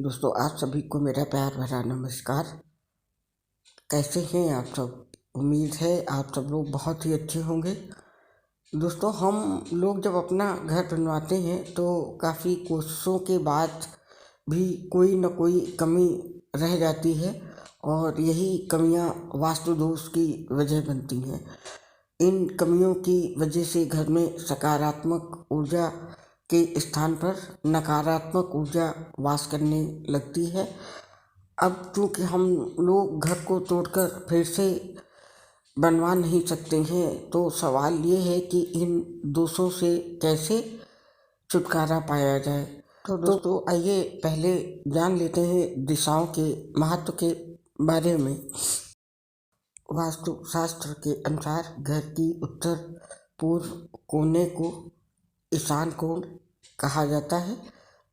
दोस्तों, आप सभी को मेरा प्यार भरा नमस्कार। कैसे हैं आप सब? उम्मीद है आप सब लोग बहुत ही अच्छे होंगे। दोस्तों, हम लोग जब अपना घर बनवाते हैं तो काफ़ी कोशिशों के बाद भी कोई न कोई कमी रह जाती है और यही कमियां वास्तु दोष की वजह बनती हैं। इन कमियों की वजह से घर में सकारात्मक ऊर्जा के स्थान पर नकारात्मक ऊर्जा वास करने लगती है। अब चूँकि हम लोग घर को तोड़कर फिर से बनवा नहीं सकते हैं, तो सवाल ये है कि इन दोषों से कैसे छुटकारा पाया जाए। तो दोस्तों, आइए पहले जान लेते हैं दिशाओं के महत्व के बारे में। वास्तु शास्त्र के अनुसार घर की उत्तर पूर्व कोने को ईशान कोण कहा जाता है,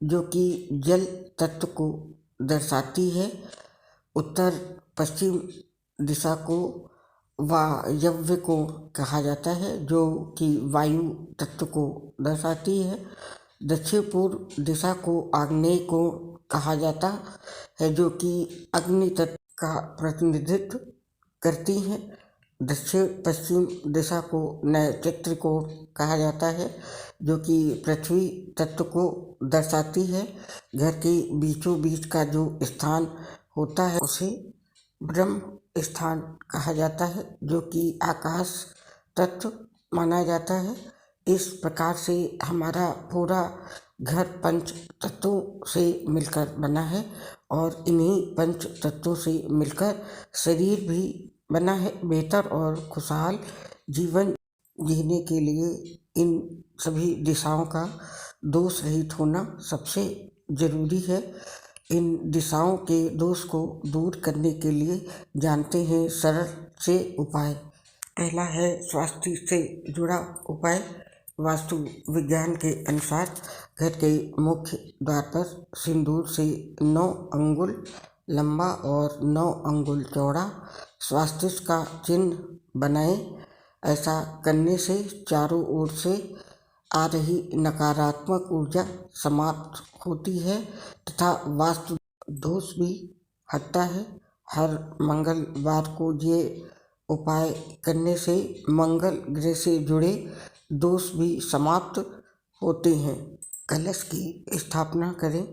जो कि जल तत्व को दर्शाती है। उत्तर पश्चिम दिशा को वायव्य कोण कहा जाता है, जो कि वायु तत्व को दर्शाती है। दक्षिण पूर्व दिशा को आग्नेय कोण कहा जाता है, जो कि अग्नि तत्व का प्रतिनिधित्व करती है। दक्षिण पश्चिम दिशा को नैऋत्य कोण कहा जाता है, जो कि पृथ्वी तत्व को दर्शाती है। घर के बीचों बीच का जो स्थान होता है उसे ब्रह्म स्थान कहा जाता है, जो कि आकाश तत्व माना जाता है। इस प्रकार से हमारा पूरा घर पंच तत्वों से मिलकर बना है और इन्हीं पंच तत्वों से मिलकर शरीर भी बना है। बेहतर और खुशहाल जीवन जीने के लिए इन सभी दिशाओं का दोष रहित होना सबसे जरूरी है। इन दिशाओं के दोष को दूर करने के लिए जानते हैं सरल से उपाय। पहला है स्वास्थ्य से जुड़ा उपाय। वास्तु विज्ञान के अनुसार घर के मुख्य द्वार पर सिंदूर से 9 अंगुल लंबा और 9 अंगुल चौड़ा स्वास्तिक का चिन्ह बनाएं। ऐसा करने से चारों ओर से आ रही नकारात्मक ऊर्जा समाप्त होती है तथा वास्तु दोष भी हटता है। हर मंगलवार को ये उपाय करने से मंगल ग्रह से जुड़े दोष भी समाप्त होते हैं। कलश की स्थापना करें।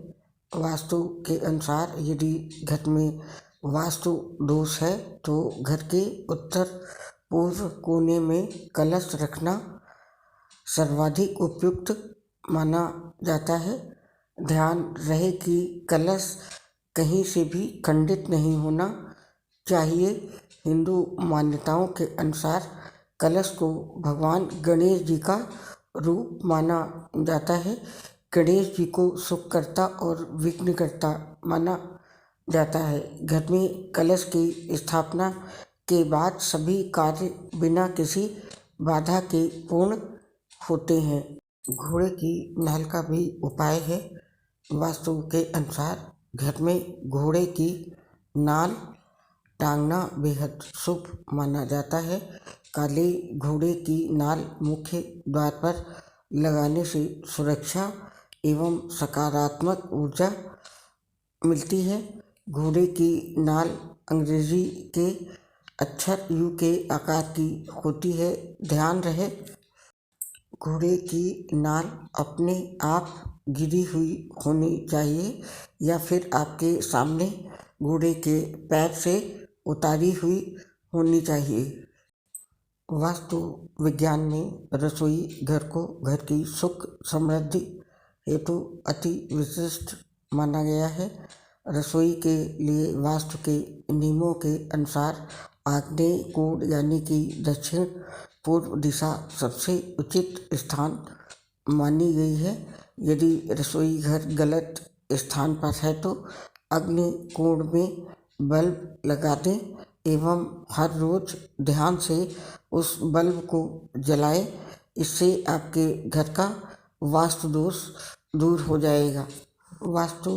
वास्तु के अनुसार यदि घर में वास्तु दोष है तो घर के उत्तर पूर्व कोने में कलश रखना सर्वाधिक उपयुक्त माना जाता है। ध्यान रहे कि कलश कहीं से भी खंडित नहीं होना चाहिए। हिंदू मान्यताओं के अनुसार कलश को भगवान गणेश जी का रूप माना जाता है। गणेश जी को सुखकर्ता और विघ्नकर्ता माना जाता है। घर में कलश की स्थापना के बाद सभी कार्य बिना किसी बाधा के पूर्ण होते हैं। घोड़े की नाल का भी उपाय है। वास्तु के अनुसार घर में घोड़े की नाल टांगना बेहद शुभ माना जाता है। काले घोड़े की नाल मुख्य द्वार पर लगाने से सुरक्षा एवं सकारात्मक ऊर्जा मिलती है। घोड़े की नाल अंग्रेजी के अक्षर यू के आकार की होती है। ध्यान रहे घोड़े की नाल अपने आप गिरी हुई होनी चाहिए या फिर आपके सामने घोड़े के पैर से उतारी हुई होनी चाहिए। वास्तु विज्ञान में रसोई घर को घर की सुख समृद्धि हेतु अति विशिष्ट माना गया है। रसोई के लिए वास्तु के नियमों के अनुसार आग्नेय कोण यानी कि दक्षिण पूर्व दिशा सबसे उचित स्थान मानी गई है। यदि रसोई घर गलत स्थान पर है तो अग्नि कोण में बल्ब लगा दें एवं हर रोज ध्यान से उस बल्ब को जलाएं। इससे आपके घर का वास्तु दोष दूर हो जाएगा। वास्तु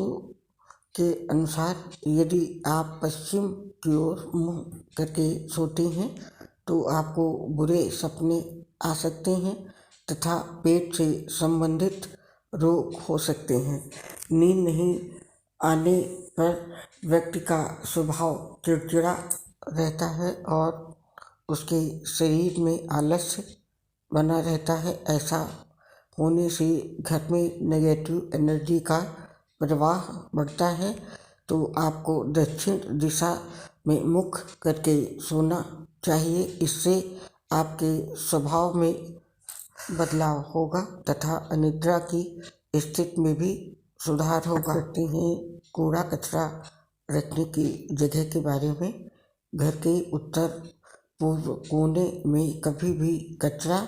के अनुसार यदि आप पश्चिम की ओर मुँह करके सोते हैं तो आपको बुरे सपने आ सकते हैं तथा पेट से संबंधित रोग हो सकते हैं। नींद नहीं आने पर व्यक्ति का स्वभाव चिड़चिड़ा रहता है और उसके शरीर में आलस्य बना रहता है। ऐसा होने से घर में नेगेटिव एनर्जी का प्रवाह बढ़ता है। तो आपको दक्षिण दिशा में मुख करके सोना चाहिए। इससे आपके स्वभाव में बदलाव होगा तथा अनिद्रा की स्थिति में भी सुधार होगा। करते हैं कूड़ा कचरा रखने की जगह के बारे में। घर के उत्तर पूर्व कोने में कभी भी कचरा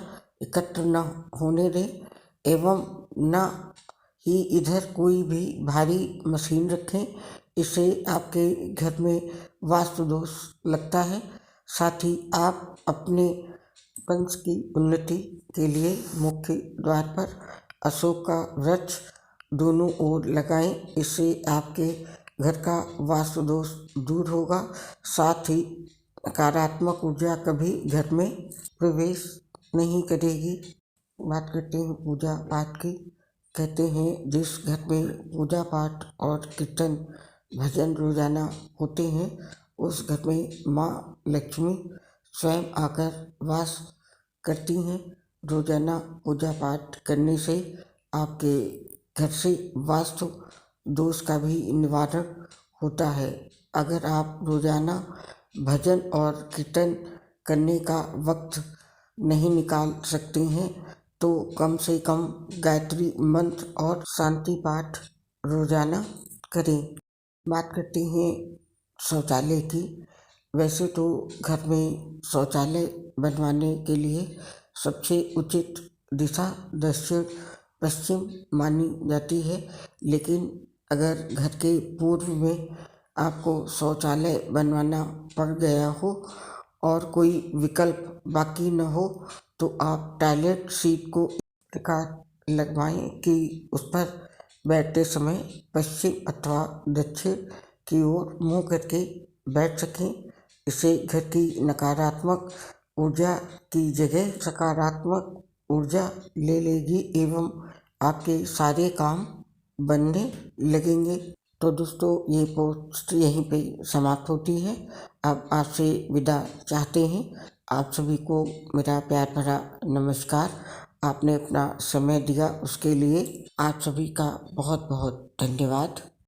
एकत्र न होने दें एवं न ही इधर कोई भी भारी मशीन रखें। इससे आपके घर में वास्तु दोष लगता है। साथ ही आप अपने वंश की उन्नति के लिए मुख्य द्वार पर अशोक का वृक्ष दोनों ओर लगाएं। इससे आपके घर का वास्तु दोष दूर होगा। साथ ही नकारात्मक ऊर्जा कभी घर में प्रवेश नहीं करेगी। बात करते हैं पूजा पाठ की। कहते हैं जिस घर में पूजा पाठ और कीर्तन भजन रोजाना होते हैं उस घर में माँ लक्ष्मी स्वयं आकर वास करती हैं। रोजाना पूजा पाठ करने से आपके घर से वास्तु दोष का भी निवारण होता है। अगर आप रोजाना भजन और कीर्तन करने का वक्त नहीं निकाल सकते हैं तो कम से कम गायत्री मंत्र और शांति पाठ रोजाना करें। बात करते हैं शौचालय की। वैसे तो घर में शौचालय बनवाने के लिए सबसे उचित दिशा दक्षिण पश्चिम मानी जाती है। लेकिन अगर घर के पूर्व में आपको शौचालय बनवाना पड़ गया हो और कोई विकल्प बाकी न हो तो आप टॉयलेट सीट को इस प्रकार लगवाएं कि उस पर बैठते समय पश्चिम अथवा दक्षिण की ओर मुँह करके बैठ सकें। इससे घर की नकारात्मक ऊर्जा की जगह सकारात्मक ऊर्जा ले लेगी एवं आपके सारे काम बनने लगेंगे। तो दोस्तों ये पोस्ट यहीं पे समाप्त होती है। अब आपसे विदा चाहते हैं। आप सभी को मेरा प्यार भरा नमस्कार। आपने अपना समय दिया उसके लिए आप सभी का बहुत बहुत धन्यवाद।